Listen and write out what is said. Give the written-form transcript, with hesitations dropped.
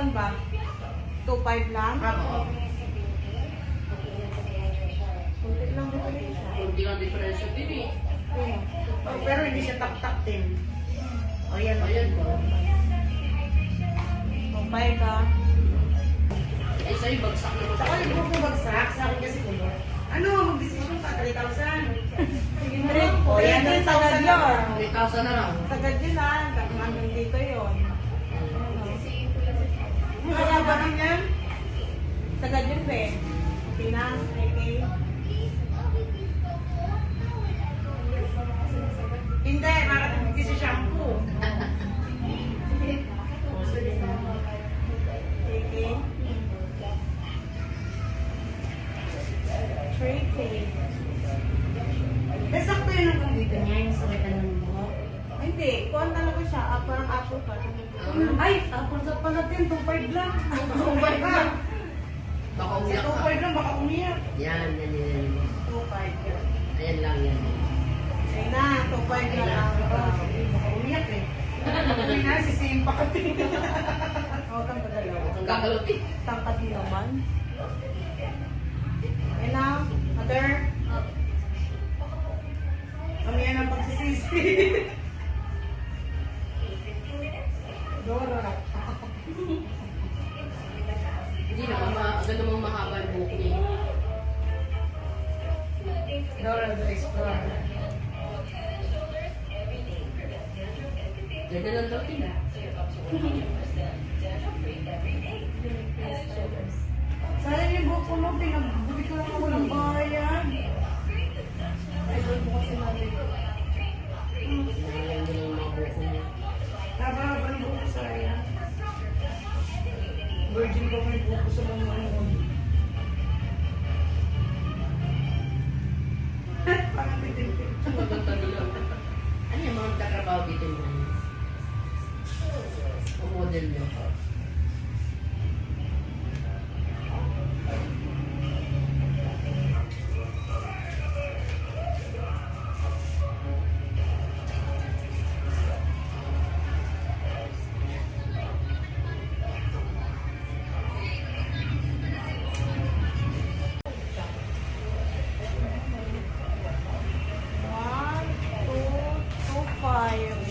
2,000 ba? 2,500 lang? Oo. Kunti lang diferensya. Kunti lang diferensya din eh. Ayun. Oh, pero hindi siya tak-tak din. O yan. Ayan po. 2,500 ah. Eh, sa'yo bagsak naman. Sa akin ko bagsak, sa akin kasi kulor. Ano, mag-decision ka, 3,000. O yan din sagad yun. 3,000 na lang. Sagad yun ah. Hanggang dito yun. Kaya ba rin yan? Sagad yun be. Pinang, okay. Hindi, marating kasi shampoo. Okay. 3K. Eh, sakto yun ang kandito niya, yung sakitan ng buhok. Hindi, kuhan talaga siya. Parang apple ka. Ay, tapos sa pala din, 2,500 lang. Baka Sa umiyak ka. 2,500 lang, baka umiyak. Yan, yan, yan. 2,500. Ayan lang yan. Ayun na, 2,500 na lang. Baka umiyak eh. Uwi na, sisihin pa kami. Huwag kang gagalaw. Ang gagalot eh. Tangkad mo naman. Ayun na, mother. Kami yan ang pagsisisi. Dora. Hindi naman, agad namang mahaba ang buhok niya. Dora the Explorer. Ganda lang daw din. Sayang yung buhok ko mo, pinabuti ko lang ako ng bayan. Idol mo kasi namin. Nalalang din ang mga buhok niya. Haba-haba ng buhok ko, sayang. Virgin ko may buhok ko sa mga ano. Pangapitin. Maganda lang. Ano yung mga katrabaho dito mo? Ang model niyo. One, two, 2,500.